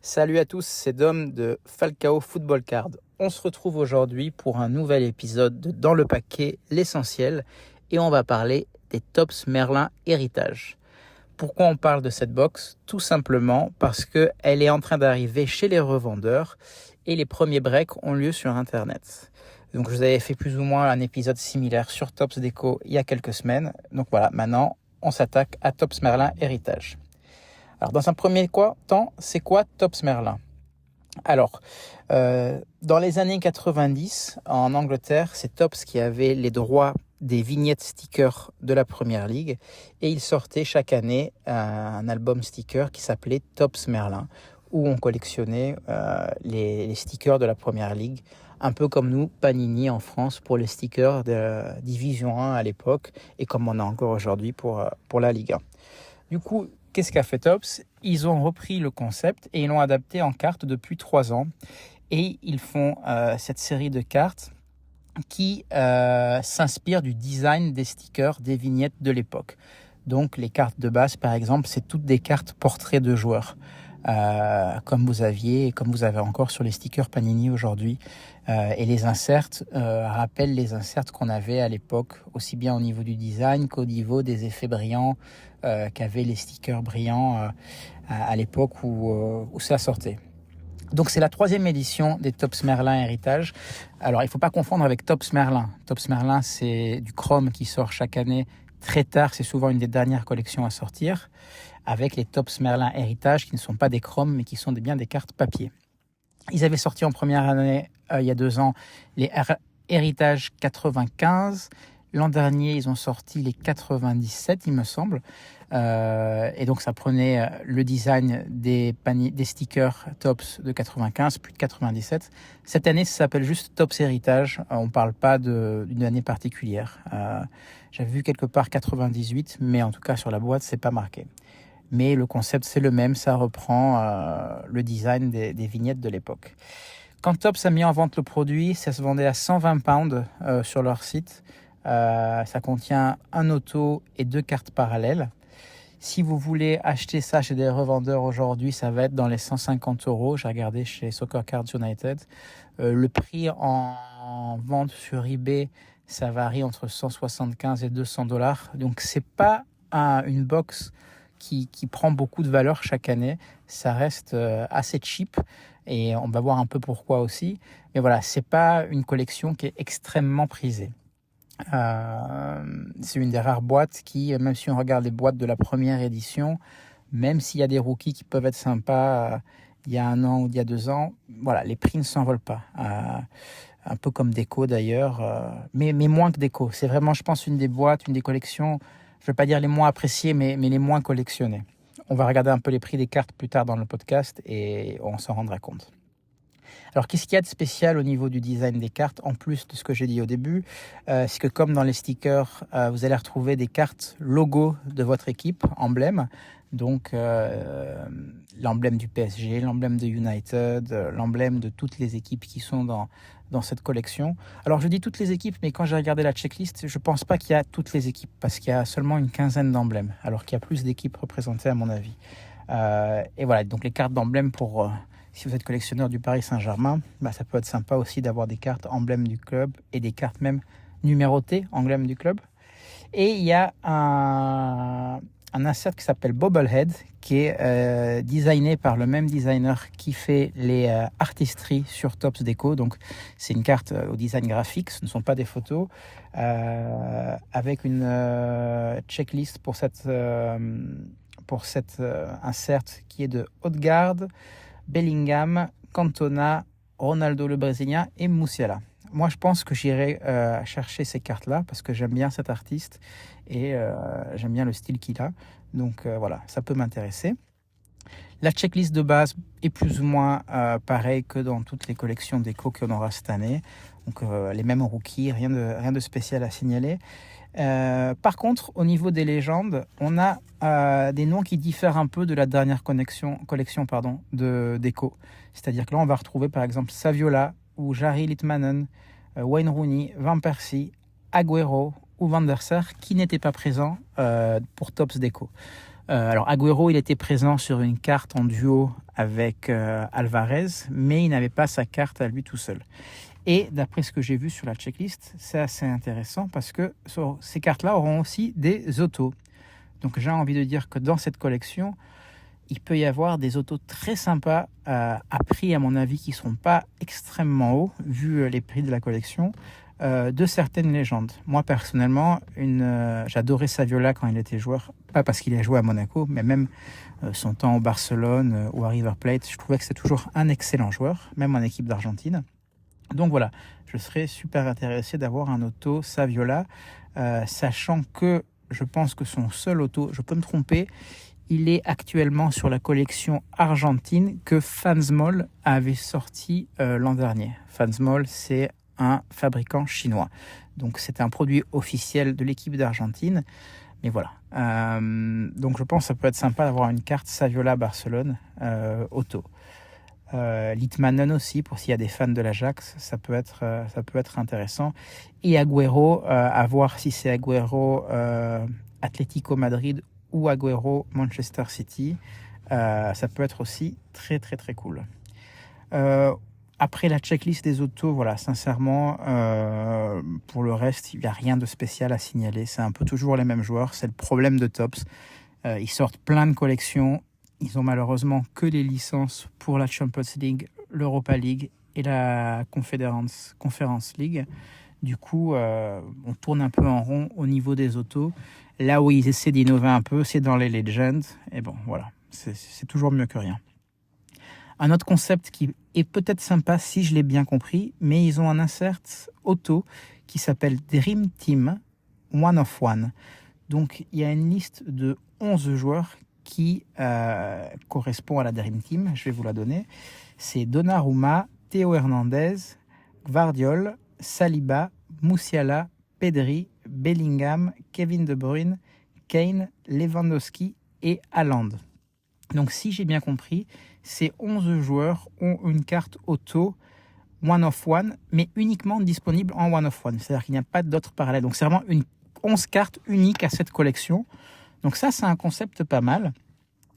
Salut à tous, c'est Dom de Falcao Football Card. On se retrouve aujourd'hui pour un nouvel épisode de Dans le paquet, l'essentiel, et on va parler des Topps Merlin Héritage. Pourquoi on parle de cette box? Tout simplement parce qu'elle est en train d'arriver chez les revendeurs et les premiers breaks ont lieu sur Internet. Donc je vous avais fait plus ou moins un épisode similaire sur Topps Déco il y a quelques semaines. Donc voilà, maintenant on s'attaque à Topps Merlin Héritage. Alors dans un premier temps, c'est quoi Topps Merlin? Alors, dans les années 90, en Angleterre, c'est Topps qui avait les droits des vignettes stickers de la Première Ligue et il sortait chaque année un album sticker qui s'appelait Topps Merlin où on collectionnait les stickers de la Première Ligue, un peu comme nous, Panini en France pour les stickers de Division 1 à l'époque et comme on a encore aujourd'hui pour la Ligue 1. Du coup, qu'est-ce qu'a fait Topps? Ils ont repris le concept et ils l'ont adapté en cartes depuis 3 ans. Et ils font cette série de cartes qui s'inspire du design des stickers, des vignettes de l'époque. Donc les cartes de base, par exemple, c'est toutes des cartes portraits de joueurs. Comme vous aviez et comme vous avez encore sur les stickers Panini aujourd'hui. Et les inserts rappellent les inserts qu'on avait à l'époque, aussi bien au niveau du design qu'au niveau des effets brillants qu'avaient les stickers brillants à l'époque où ça sortait. Donc c'est la 3e édition des Topps Merlin Héritage. Alors il ne faut pas confondre avec Topps Merlin. Topps Merlin, c'est du chrome qui sort chaque année très tard. C'est souvent une des dernières collections à sortir. Avec les Topps Merlin Héritage qui ne sont pas des chromes mais qui sont bien des cartes papier. Ils avaient sorti en première année, il y a 2 ans, les Héritage 95. L'an dernier, ils ont sorti les 97, il me semble. Et donc, ça prenait le design des stickers Topps de 95, puis de 97. Cette année, ça s'appelle juste Topps Héritage. On ne parle pas d'une année particulière. J'avais vu quelque part 98, mais en tout cas, sur la boîte, c'est pas marqué. Mais le concept, c'est le même. Ça reprend le design des vignettes de l'époque. Quand Topps a mis en vente le produit, ça se vendait à 120 pounds sur leur site. Ça contient un auto et 2 cartes parallèles. Si vous voulez acheter ça chez des revendeurs aujourd'hui, ça va être dans les 150 €. J'ai regardé chez Soccer Cards United. Le prix en vente sur eBay, ça varie entre 175 et 200 $. Donc, c'est pas une box qui prend beaucoup de valeur chaque année. Ça reste assez cheap et on va voir un peu pourquoi aussi. Mais voilà, c'est pas une collection qui est extrêmement prisée. C'est une des rares boîtes qui, même si on regarde les boîtes de la première édition, même s'il y a des rookies qui peuvent être sympas il y a 1 an ou il y a 2 ans, voilà, les prix ne s'envolent pas. Un peu comme Déco d'ailleurs, mais moins que Déco. C'est vraiment, je pense, une des boîtes, une des collections, je ne vais pas dire les moins appréciées, mais les moins collectionnées. On va regarder un peu les prix des cartes plus tard dans le podcast et on s'en rendra compte. Alors, qu'est-ce qu'il y a de spécial au niveau du design des cartes, en plus de ce que j'ai dit au début? C'est que comme dans les stickers, vous allez retrouver des cartes logo de votre équipe, emblème. Donc, l'emblème du PSG, l'emblème de United, l'emblème de toutes les équipes qui sont dans cette collection. Alors, je dis toutes les équipes, mais quand j'ai regardé la checklist, je ne pense pas qu'il y a toutes les équipes, parce qu'il y a seulement une quinzaine d'emblèmes, alors qu'il y a plus d'équipes représentées à mon avis. Et voilà, donc les cartes d'emblème pour... si vous êtes collectionneur du Paris Saint-Germain, ça peut être sympa aussi d'avoir des cartes emblèmes du club et des cartes même numérotées emblèmes du club. Et il y a un insert qui s'appelle Bobblehead, qui est designé par le même designer qui fait les artistries sur Topps Déco. Donc c'est une carte au design graphique, ce ne sont pas des photos, avec une checklist pour cette insert qui est de Odegaard, Bellingham, Cantona, Ronaldo le Brésilien et Musiala. Moi, je pense que j'irai chercher ces cartes-là parce que j'aime bien cet artiste et j'aime bien le style qu'il a. Donc voilà, ça peut m'intéresser. La checklist de base est plus ou moins pareille que dans toutes les collections déco qu'on aura cette année. Donc les mêmes rookies, rien de spécial à signaler. Par contre, au niveau des légendes, on a des noms qui diffèrent un peu de la dernière collection de déco. C'est-à-dire que là, on va retrouver par exemple Saviola ou Jari Litmanen, Wayne Rooney, Van Persie, Agüero ou Van der Sar qui n'étaient pas présents pour Topps Déco. Alors Agüero, il était présent sur une carte en duo avec Alvarez, mais il n'avait pas sa carte à lui tout seul. Et d'après ce que j'ai vu sur la checklist, c'est assez intéressant parce que ces cartes-là auront aussi des autos. Donc j'ai envie de dire que dans cette collection, il peut y avoir des autos très sympas à prix, à mon avis, qui ne seront pas extrêmement hauts, vu les prix de la collection, de certaines légendes. Moi, personnellement, j'adorais Saviola quand il était joueur, pas parce qu'il a joué à Monaco, mais même son temps au Barcelone ou à River Plate, je trouvais que c'était toujours un excellent joueur, même en équipe d'Argentine. Donc voilà, je serais super intéressé d'avoir un auto Saviola, sachant que je pense que son seul auto, je peux me tromper, il est actuellement sur la collection argentine que Fansmol avait sorti l'an dernier. Fansmol, c'est un fabricant chinois. Donc c'est un produit officiel de l'équipe d'Argentine. Mais voilà. Donc je pense que ça peut être sympa d'avoir une carte Saviola Barcelone auto. Litmanen aussi, pour s'il y a des fans de l'Ajax, ça peut être intéressant. Et Agüero, à voir si c'est Agüero Atlético Madrid ou Agüero Manchester City, ça peut être aussi très très très cool. Après la checklist des autos, voilà, sincèrement, pour le reste, il n'y a rien de spécial à signaler. C'est un peu toujours les mêmes joueurs, c'est le problème de Topps. Ils sortent plein de collections. Ils ont malheureusement que des licences pour la Champions League, l'Europa League et la Conference League. Du coup, on tourne un peu en rond au niveau des autos. Là où ils essaient d'innover un peu, c'est dans les Legends. Et bon, voilà, c'est toujours mieux que rien. Un autre concept qui est peut-être sympa si je l'ai bien compris, mais ils ont un insert auto qui s'appelle Dream Team One of One. Donc, il y a une liste de 11 joueurs qui correspond à la Dream Team. Je vais vous la donner. C'est Donnarumma, Théo Hernandez, Gvardiol, Saliba, Musiala, Pedri, Bellingham, Kevin De Bruyne, Kane, Lewandowski et Haaland. Donc si j'ai bien compris, ces 11 joueurs ont une carte auto One of One, mais uniquement disponible en One of One. C'est-à-dire qu'il n'y a pas d'autres parallèles. Donc c'est vraiment 11 cartes uniques à cette collection. Donc ça, c'est un concept pas mal.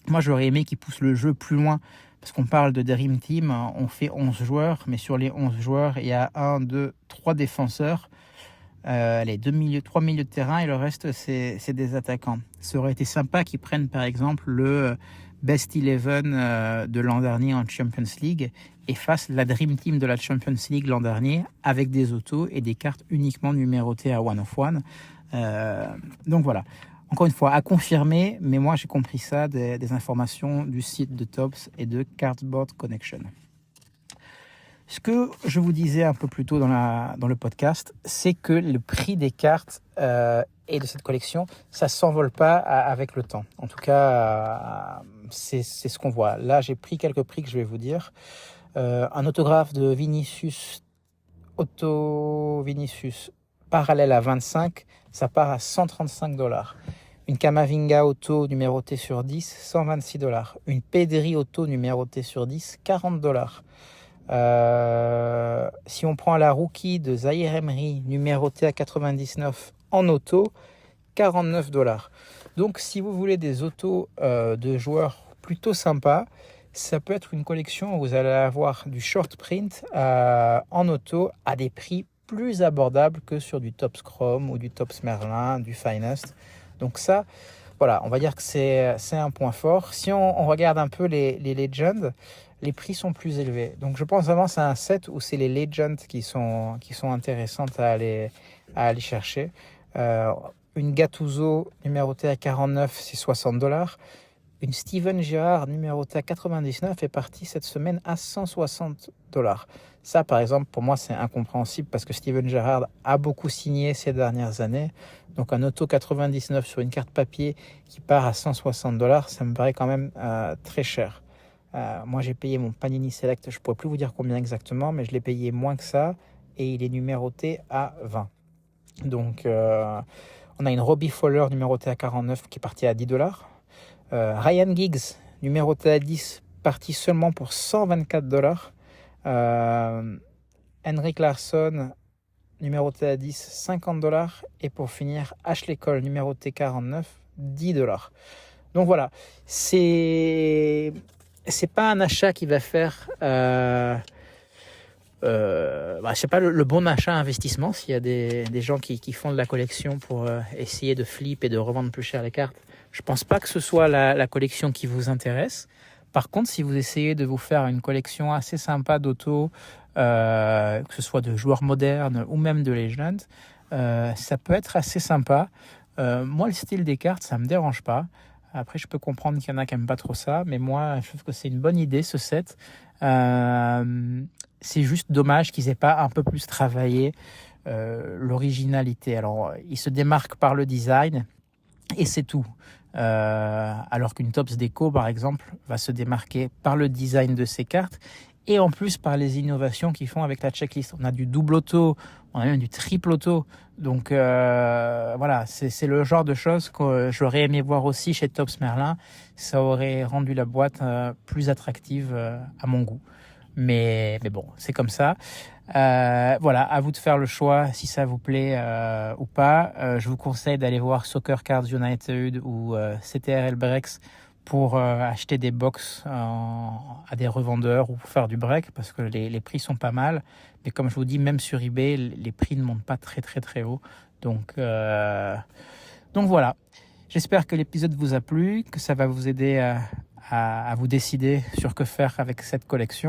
Moi, j'aurais aimé qu'ils poussent le jeu plus loin, parce qu'on parle de Dream Team, on fait 11 joueurs, mais sur les 11 joueurs, il y a 1, 2, 3 défenseurs, 3 milieux de terrain, et le reste, c'est des attaquants. Ça aurait été sympa qu'ils prennent, par exemple, le Best 11 de l'an dernier en Champions League, et fassent la Dream Team de la Champions League l'an dernier, avec des autos et des cartes uniquement numérotées à One of One. Donc voilà. Encore une fois, à confirmer, mais moi j'ai compris ça des informations du site de Topps et de Cardboard Connection. Ce que je vous disais un peu plus tôt dans le podcast, c'est que le prix des cartes et de cette collection, ça ne s'envole pas avec le temps. En tout cas, c'est ce qu'on voit. Là, j'ai pris quelques prix que je vais vous dire. Un autographe de Vinicius, parallèle à 25, ça part à $135. Une Camavinga auto numérotée sur 10, $126. Une Pedri auto numérotée sur 10, $40. Si on prend la rookie de Zaïre Emery numérotée à 99 en auto, $49. Donc si vous voulez des autos de joueurs plutôt sympas, ça peut être une collection où vous allez avoir du short print en auto à des prix plus abordables que sur du Topps Chrome ou du Topps Merlin, du Finest. Donc ça, voilà, on va dire que c'est un point fort. Si on regarde un peu les Legends, les prix sont plus élevés. Donc je pense vraiment que c'est un set où c'est les Legends qui sont intéressantes à aller chercher. Une Gattuso numérotée à 49, c'est $60. Une Steven Gerrard numérotée à 99 est partie cette semaine à $160. Ça, par exemple, pour moi, c'est incompréhensible parce que Steven Gerrard a beaucoup signé ces dernières années. Donc, un auto 99 sur une carte papier qui part à $160, ça me paraît quand même très cher. Moi, j'ai payé mon Panini Select, je ne pourrais plus vous dire combien exactement, mais je l'ai payé moins que ça et il est numéroté à 20. Donc, on a une Robbie Fowler numérotée à 49 qui est partie à $10. Ryan Giggs, numéroté à 10, parti seulement pour $124. Henrik Larsson, numéroté à 10, $50. Et pour finir, Ashley Cole, numéroté 49, $10. Donc voilà, c'est pas un achat qui va faire c'est pas le bon achat investissement. S'il y a des gens qui font de la collection pour essayer de flip et de revendre plus cher les cartes, je pense pas que ce soit la collection qui vous intéresse. Par contre, si vous essayez de vous faire une collection assez sympa d'auto, que ce soit de joueurs modernes ou même de Legends, ça peut être assez sympa. Moi, le style des cartes, ça me dérange pas. Après, je peux comprendre qu'il y en a qui n'aiment pas trop ça, mais moi, je trouve que c'est une bonne idée, ce set. C'est juste dommage qu'ils aient pas un peu plus travaillé l'originalité. Alors, ils se démarquent par le design et c'est tout. Alors qu'une Topps Déco, par exemple, va se démarquer par le design de ses cartes et en plus par les innovations qu'ils font avec la checklist. On a du double auto, on a même du triple auto. Donc voilà, c'est le genre de choses que j'aurais aimé voir aussi chez Topps Merlin. Ça aurait rendu la boîte plus attractive à mon goût. Mais bon, c'est comme ça. Voilà, à vous de faire le choix si ça vous plaît ou pas. Je vous conseille d'aller voir Soccer Cards United ou CTRL Breaks pour acheter des box à des revendeurs ou pour faire du break parce que les prix sont pas mal. Mais comme je vous dis, même sur eBay, les prix ne montent pas très très très haut. Donc voilà. J'espère que l'épisode vous a plu, que ça va vous aider à vous décider sur que faire avec cette collection.